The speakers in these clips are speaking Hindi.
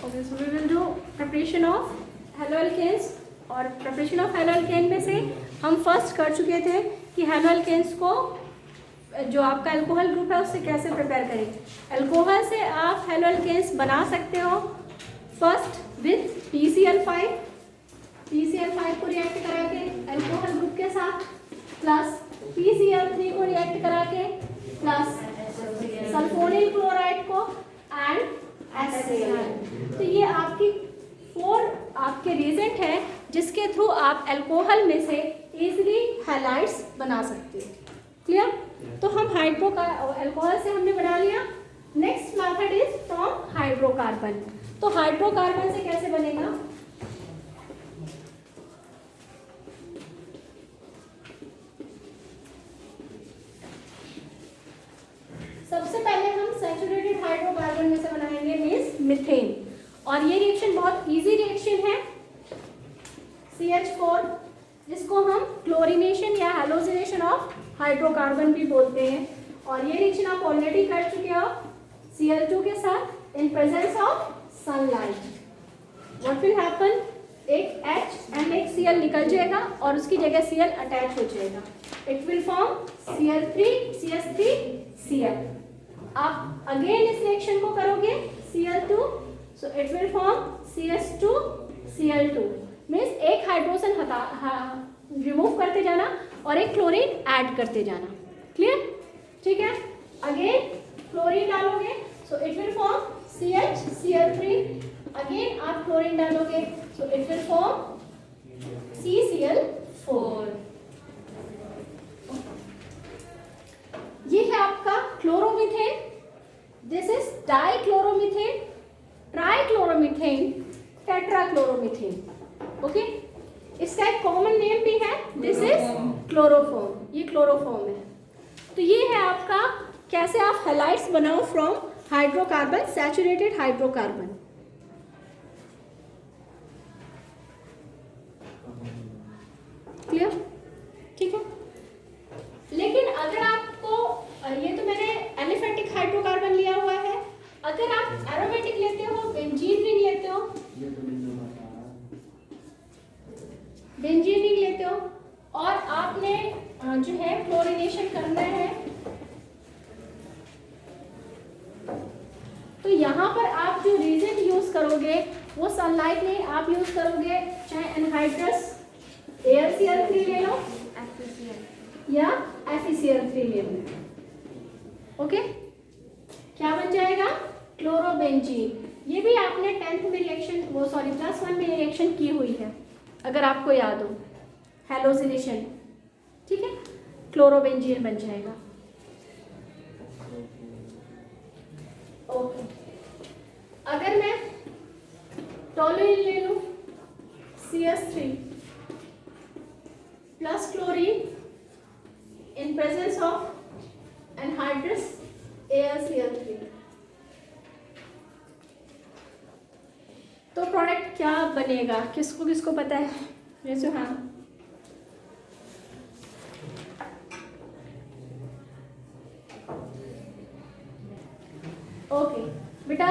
Okay, so we will do preparation of halo alkanes. और प्रिपरेशन ऑफ हेलो एल्केन में से हम फर्स्ट कर चुके थे कि हेलो एल्केन्स को जो आपका अल्कोहल ग्रुप है उससे कैसे प्रिपेयर करें। अल्कोहल से आप हेलो एल्केन्स बना सकते हो फर्स्ट विथ PCl5 को रिएक्ट करा के अल्कोहल ग्रुप के साथ, प्लस PCl3 को रिएक्ट करा के प्लस सल्फोनिल क्लोराइड को एंड HCl। तो ये आपकी 4 आपके रिएजेंट है जिसके थ्रू आप अल्कोहल में से इजीली हैलाइड्स बना सकते हो। क्लियर? तो हम अल्कोहल से हमने बना लिया। Next method is from hydrocarbon. तो हाइड्रोकार्बन से कैसे बनेगा? सबसे पहले हम सैचुरेटेड हाइड्रोकार्बन में से बनाएंगे मीन्स मीथेन। और ये रिएक्शन बहुत इजी रिएक्शन है। CH4 जिसको हम क्लोरीनेशन या हैलोजिनेशन ऑफ हाइड्रोकार्बन भी बोलते हैं। और ये रिएक्शन आप ऑलरेडी कर चुके हो Cl2 के साथ इन presence of sunlight. What will happen, एक H एंड एक Cl निकल जाएगा और उसकी जगह Cl अटैच हो जाएगा। It will form Cl3 CH3 Cl। आप अगेन इस रिएक्शन को करोगे Cl2, so it will form CH2 Cl2। Means एक हाइड्रोजन रिमूव करते जाना और एक क्लोरीन ऐड करते जाना। क्लियर? ठीक है। अगेन क्लोरीन डालोगे so it will form CH Cl3। Again आप क्लोरीन डालोगे so it will form CCl4। ये है आपका chloromethane. This is dichloromethane, trichloromethane, tetrachloromethane. Okay, इसका एक कॉमन नेम भी है, दिस इज क्लोरोफॉर्म। ये क्लोरोफॉर्म है। तो ये है आपका कैसे आप हैलाइड्स बनाओ from hydrocarbon, saturated hydrocarbon. Clear? ठीक है। लेकिन अगर आपको ये तो मैंने एलिफेटिक हाइड्रोकार्बन लिया हुआ है, अगर आप एरोमेटिक लेते हो, बेंजीन रिंग लेते हो, बेंजीन रिंग लेते हो और आपने जो है क्लोरीनेशन करना है, तो यहाँ पर आप जो रीजेंट यूज करोगे वो सनलाइट में आप यूज करोगे, चाहे एनहाइड्रस AlCl3 ले लो या FeCl3 ले लो। ओके, क्या बन जाएगा? क्लोरोबेंजीन। ये भी आपने 10th में रिएक्शन +1 में रिएक्शन की हुई है अगर आपको याद हो, हैलोजिनेशन। ठीक है, क्लोरोबेंजीन बन जाएगा। ओके, अगर मैं टोलुइन ले लूं CH3 plus chlorine in presence of anhydrous AlCl3, तो प्रोडक्ट क्या बनेगा? किसको किसको पता है? जैसे हाँ, ओके बेटा,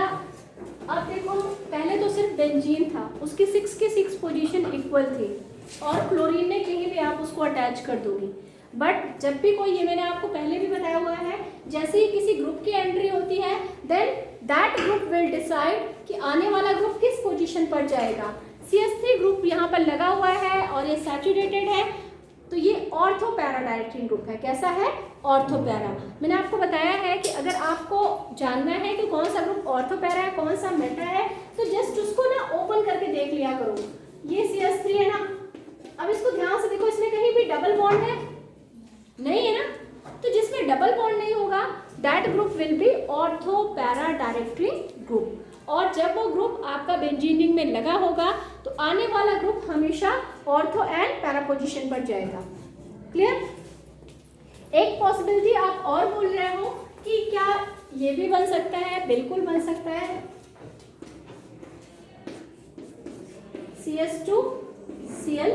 अब देखो पहले तो सिर्फ बेंजीन था, उसकी 6 की 6 पोजीशन इक्वल थी और क्लोरीन ने कहीं भी आप उसको अटैच कर दोगी। बट जब भी कोई, ये मैंने आपको पहले भी बताया हुआ है, जैसे ही किसी ग्रुप की एंट्री होती है then that group will decide कि आने वाला ग्रुप किस पोजीशन पर जाएगा। CH3 ग्रुप यहाँ पर लगा हुआ है और ये सैचुरेटेड है, तो ये ऑर्थो पैरा डायरेक्टिंग ग्रुप है। कैसा है? Ortho para. मैंने आपको बताया है कि अगर आपको जानना है कि कौन सा ग्रुप ऑर्थो पैरा है, कौन सा मेटा है, तो जस्ट उसको ना ओपन करके देख लिया करो। ये CH3 है ना, अब इसको ध्यान से देखो, इसमें कहीं भी डबल बॉन्ड है? नहीं है ना। तो जिसमें डबल बॉन्ड नहीं होगा that group will be ortho para directing group. और जब वो ग्रुप आपका बेंजीन रिंग में लगा होगा तो आने वाला ग्रुप हमेशा ऑर्थो एंड पैरा पोजीशन पर जाएगा। क्लियर? एक पॉसिबिलिटी आप और बोल रहे हो कि क्या ये भी बन सकता है? बिल्कुल बन सकता है। CH2 Cl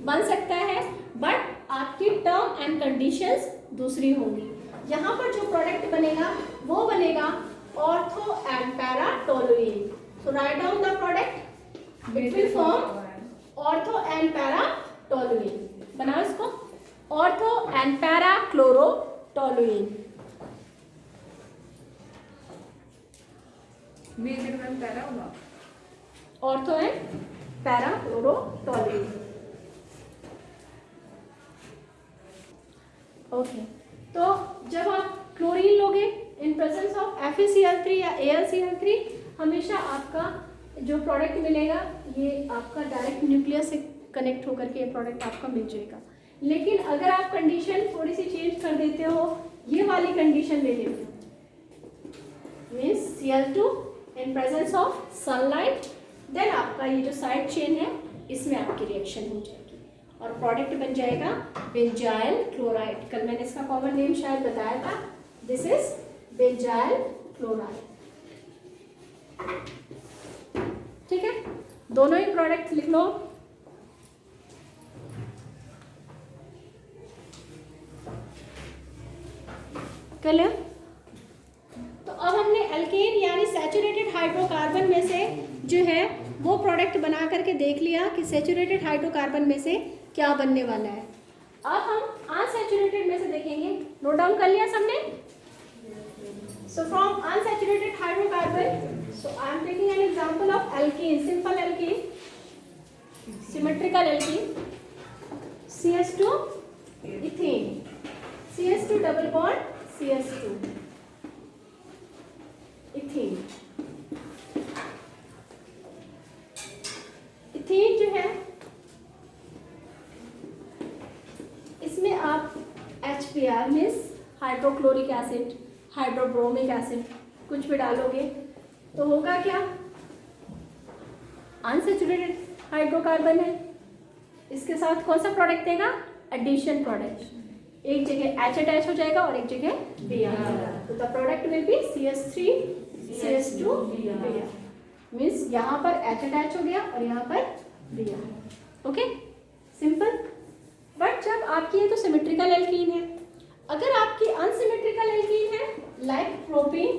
बन सकता है, बट आपकी टर्म एंड कंडीशंस दूसरी होंगी। यहाँ पर जो प्रोडक्ट बनेगा वो बनेगा ortho and para toluene. So write down the product. It will form ortho and para toluene. बनाओ इसको, ortho and para chlorotoluene. Para होगा, ऑर्थो एंड पैरा क्लोरोटोलुएन. ओके, तो जब आप क्लोरीन लोगे इन प्रेजेंस ऑफ FeCl3 या AlCl3, हमेशा आपका जो प्रोडक्ट मिलेगा ये आपका डायरेक्ट न्यूक्लियस से कनेक्ट होकर के ये प्रोडक्ट आपका मिल जाएगा. लेकिन अगर आप कंडीशन थोड़ी सी चेंज कर देते हो, ये वाली कंडीशन ले लेते हो, means Cl2 in presence of sunlight, then आपका ये जो साइड चेन है इसमें आपकी रिएक्शन हो जाएगी और प्रोडक्ट बन जाएगा बेंजाइल क्लोराइड. कल मैंने इसका कॉमन नेम शायद बताया था. This is benzyl chloride. ठीक है, दोनों ही प्रोडक्ट लिख लो. कर लिया. तो अब हमने एल्केन यानी सैचुरेटेड हाइड्रोकार्बन में से जो है वो प्रोडक्ट बना करके देख लिया कि सैचुरेटेड हाइड्रोकार्बन में से क्या बनने वाला है. अब हम अनसैचुरेटेड में से देखेंगे. नोट डाउन कर लिया सबने. So from unsaturated hydrocarbon, so I am taking an example of alkene, simple alkene, symmetrical alkene, CH2 ethene, CH2 double bond CH2 ethene. Ethene जो है इसमें आप HBr means hydrochloric acid, hydrobromic acid कुछ भी डालोगे तो होगा क्या, अनसैचुरेटेड हाइड्रोकार्बन है. इसके साथ कौन सा प्रोडक्ट देगा, एडिशन प्रोडक्ट. एक जगह H अटैच हो जाएगा और एक जगह Br. तो the product will be CH3 CH2 Br. Means यहाँ पर H अटैच हो गया और यहाँ पर Br. Okay, simple. बट जब आपकी ये तो सिमेट्रिकल एल्कीन है, अगर आपकी अनसिमेट्रिकल एल्कीन है like propene,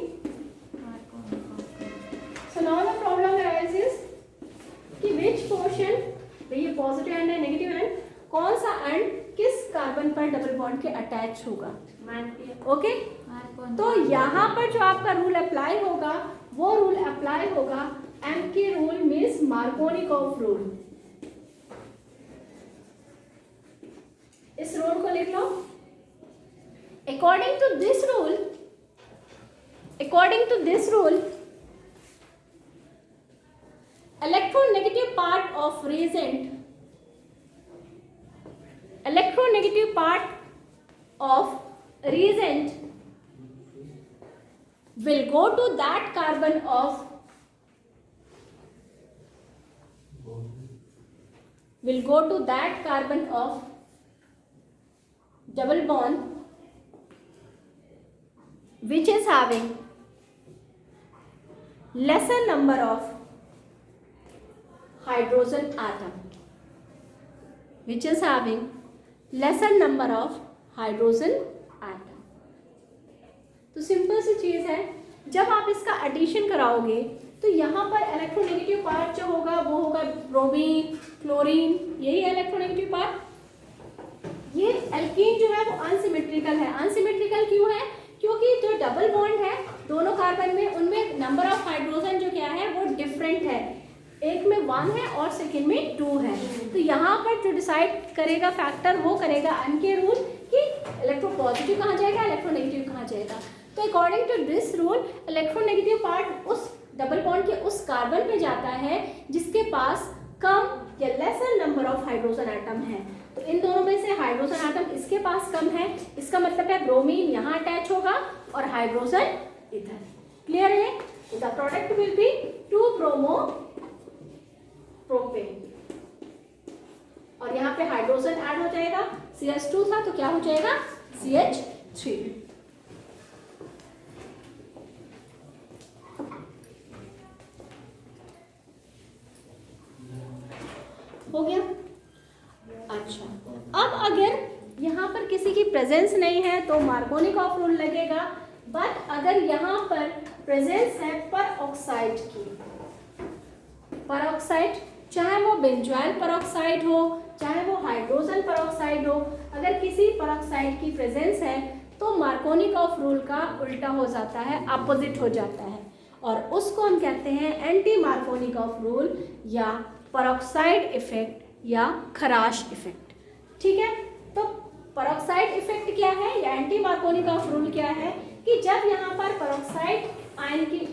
so now the problem arises कि विच पोर्शन, ये पॉजिटिव एंड है, नेगेटिव एंड, कौन सा एंड किस कार्बन पर डबल बॉन्ड के अटैच होगा. ओके, तो यहाँ पर जो आपका रूल अप्लाई होगा वो रूल अप्लाई होगा MK rule means Markovnikov rule. इस रूल को लिख लो. According to this rule electronegative part of reagent, electronegative part of reagent will go to that carbon of double bond which is having lesser number of hydrogen atom, which is having lesser number of hydrogen atom. तो सिंपल सी चीज़ है, जब आप इसका एडिशन कराओगे तो यहाँ पर इलेक्ट्रोनेगेटिव पार्ट जो होगा वो होगा ब्रोमीन, क्लोरीन, यही इलेक्ट्रोनेगेटिव पार्ट. ये एल्कीन जो है वो अनसिमेट्रिकल है. अनसिमेट्रिकल क्यों है, क्योंकि जो डबल बॉन्ड है दोनों कार्बन में, उनमें नंबर ऑफ हाइड्रोजन जो क्या है वो डिफरेंट है. एक में 1 है और सेकेंड में 2 है. तो यहाँ पर जो डिसाइड करेगा फैक्टर वो करेगा एमके रूल कि इलेक्ट्रोपॉजिटिव कहाँ जाएगा, इलेक्ट्रोनेगेटिव कहाँ जाएगा. तो according to this rule electronegative part उस डबल बॉन्ड के उस कार्बन पे जाता है जिसके पास कम या laser number of hydrogen atom है. तो इन दोनों में से हाइड्रोजन एटम इसके पास कम है, इसका मतलब है ब्रोमीन यहाँ अटैच होगा और हाइड्रोजन इधर. क्लियर है. The product will be 2 bromo propane और यहाँ पे हाइड्रोजन ऐड हो जाएगा. CH2 था तो क्या हो जाएगा, CH3. हो गया. अच्छा, अब अगर यहाँ पर किसी की प्रेजेंस नहीं है तो मार्कोनिकॉफ रूल लगेगा. बट अगर यहाँ पर प्रेजेंस है पर ऑक्साइड की, परऑक्साइड, चाहे वो बेंजोइल परऑक्साइड हो, चाहे वो हाइड्रोजन परऑक्साइड हो, अगर किसी परऑक्साइड की प्रेजेंस है तो मार्कोनिकॉफ रूल का उल्टा हो जाता है, अपोजिट हो जाता है, और उसको हम कहते हैं एंटी मार्कोनिकॉफ रूल या परऑक्साइड इफेक्ट या खराश इफेक्ट। ठीक है, तो परऑक्साइड इफेक्ट क्या है या एंटी मार्कोनिकॉफ रूल क्या है कि जब यहाँ पर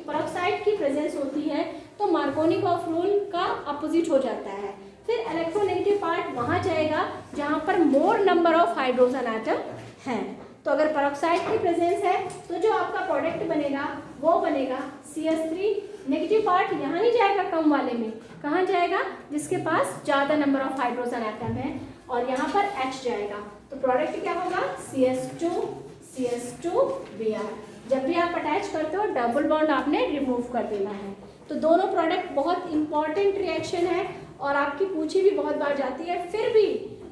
परऑक्साइड की प्रेजेंस होती है तो मार्कोनिकॉफ रूल का अपोजिट हो जाता है, फिर इलेक्ट्रोनेगेटिव पार्ट वहाँ जाएगा जहाँ पर मोर नंबर ऑफ हाइड्रोजन एटम हैं। तो अगर परऑक्साइड की प्रेजेंस है तो जो आपका प्रोडक्ट बनेगा वो बनेगा CH3, नेगेटिव पार्ट यहाँ नहीं जाएगा कम वाले में, कहाँ जाएगा, जिसके पास ज़्यादा नंबर ऑफ हाइड्रोजन एटम है, और यहाँ पर H जाएगा, तो प्रोडक्ट क्या होगा, CH2Br। जब भी आप अटैच करते हो डबल बॉन्ड आपने रिमूव कर देना है। तो दोनों प्रोडक्ट बहुत इंपॉर्टेंट रिएक्शन है और आपकी पूछी भी बहुत बार जाती है, फिर भी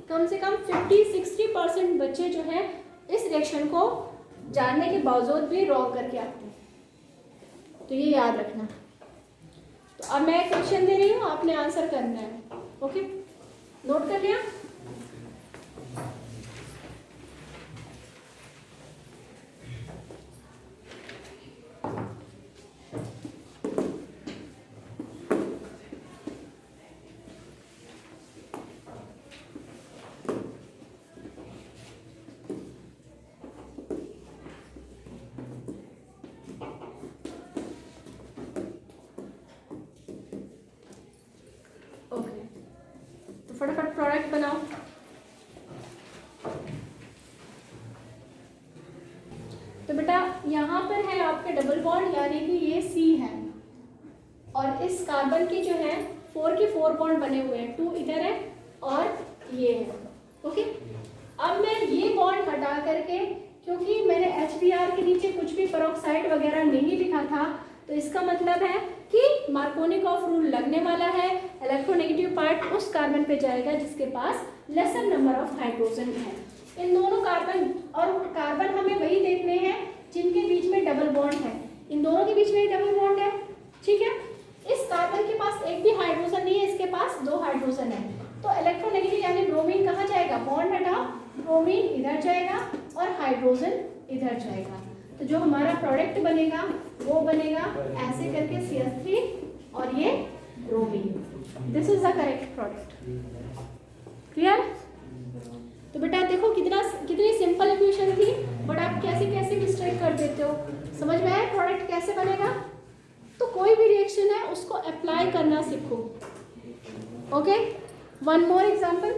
कम से कम 50-60% बच्चे जो हैं इस रिएक्शन को जानने के बावजूद भी रॉन्ग करके आते हैं, तो ये याद रखना। तो अब मैं क्वेश्चन दे रही हूँ, आपने आंसर करना है। ओके, नोट कर लिया? फटाफट प्रोडक्ट बनाओ। तो बेटा यहाँ पर है आपके डबल बॉन्ड, यानी कि ये C है और इस कार्बन की जो है 4 के 4 बॉन्ड बने हुए हैं, 2 इधर है और ये है। ओके, अब मैं ये बॉन्ड हटा करके, क्योंकि मैंने HBr के नीचे कुछ भी परऑक्साइड वगैरह नहीं लिखा था, तो इसका मतलब है कि मार्कोनिकॉफ रूल लगने वाला है, इलेक्ट्रोनेगेटिव पार्ट उस कार्बन पे जाएगा जिसके पास लेसर नंबर ऑफ हाइड्रोजन है। इन दोनों कार्बन, और कार्बन हमें वही देखने हैं जिनके बीच में डबल बॉन्ड है, इन दोनों के बीच में डबल बॉन्ड है। ठीक है, इस कार्बन के पास एक भी हाइड्रोजन नहीं है, इसके पास 2 हाइड्रोजन है, तो इलेक्ट्रोनेगेटिव यानी ब्रोमीन कहाँ जाएगा, बॉन्ड हटाओ, ब्रोमीन इधर जाएगा और हाइड्रोजन इधर जाएगा, तो जो हमारा प्रोडक्ट बनेगा वो बनेगा ऐसे करके CH3 और ये bromine. This is the correct product. Clear? तो बेटा देखो कितनी सिंपल इक्वेशन थी, बट आप कैसे कैसे मिस्टेक कर देते हो। समझ में आया प्रोडक्ट कैसे बनेगा? तो कोई भी रिएक्शन है उसको अप्लाई करना सीखो। Okay, one more example.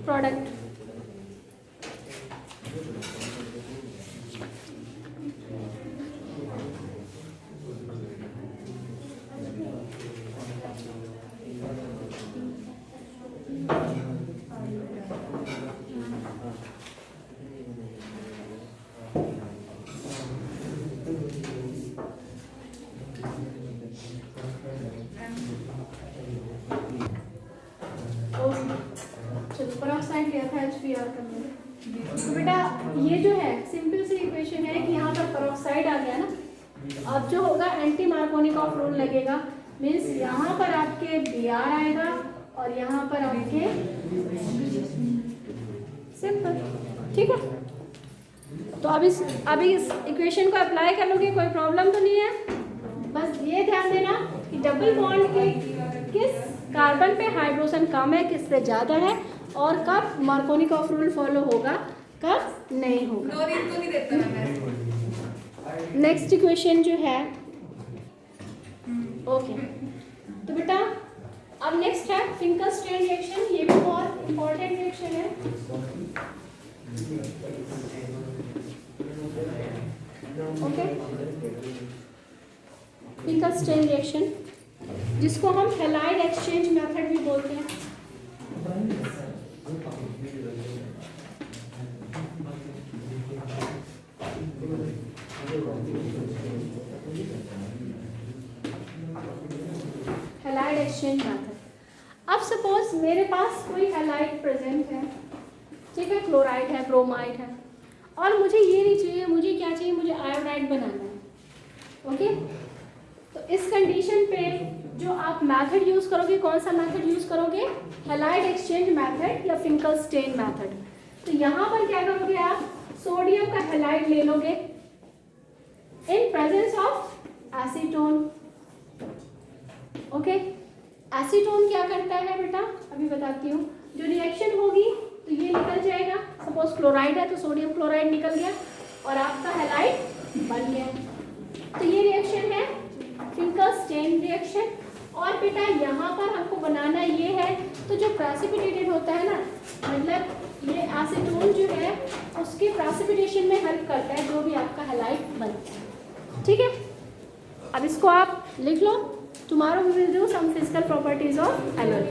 Product peroxide लिया था HBr करने। तो बेटा ये जो है सिंपल सी इक्वेशन है कि यहाँ पर परऑक्साइड आ गया ना, अब जो होगा एंटी मार्कोनिकॉफ रूल लगेगा, मीन्स यहाँ पर आपके Br आएगा और यहाँ पर आपके सिंपल। ठीक है, तो अब इस इक्वेशन को अप्लाई कर लोगे, कोई प्रॉब्लम तो नहीं है। बस ये ध्यान देना कि डबल बॉन्ड के किस कार्बन पे हाइड्रोजन कम है, किस पे ज़्यादा है, और कब मार्कोनिकॉफ रूल फॉलो होगा, कब नहीं होगा। नेक्स्ट इक्वेशन जो है, ओके, तो बेटा अब नेक्स्ट है फिंकल-स्टेन रिएक्शन। ये भी बहुत इंपॉर्टेंट रिएक्शन है। ओके, फिंकल-स्टेन रिएक्शन जिसको हम हैलाइड एक्सचेंज मेथड भी बोलते हैं। Exchange method. अब सपोज मेरे पास कोई हैलाइड प्रेजेंट है, ठीक है, क्लोराइड है, ब्रोमाइड है, और मुझे ये नहीं चाहिए, मुझे क्या चाहिए, मुझे आयोडाइड बनाना है। ओके, तो इस कंडीशन पे जो आप मेथड यूज़ करोगे, कौन सा मेथड यूज़ करोगे, हैलाइड एक्सचेंज मेथड या फिंकलस्टेन मेथड। तो यहाँ पर क्या करोगे आप, सोडियम का हैलाइड ले लोगे इन presence of acetone. Okay, acetone क्या करता है बेटा, अभी बताती हूँ। जो रिएक्शन होगी तो ये निकल जाएगा, सपोज क्लोराइड है तो सोडियम क्लोराइड निकल गया और आपका हैलाइड बन गया। तो ये रिएक्शन है फिंकलस्टेन रिएक्शन। और बेटा यहाँ पर हमको बनाना ये है, तो जो प्रेसिपिटेटेड होता है ना, मतलब ये एसीटोन जो है उसके प्रेसिपिटेशन में हेल्प करता है जो भी आपका हैलाइड बनता है। ठीक है, अब इसको आप लिख लो। Tomorrow we will do some physical properties of halide.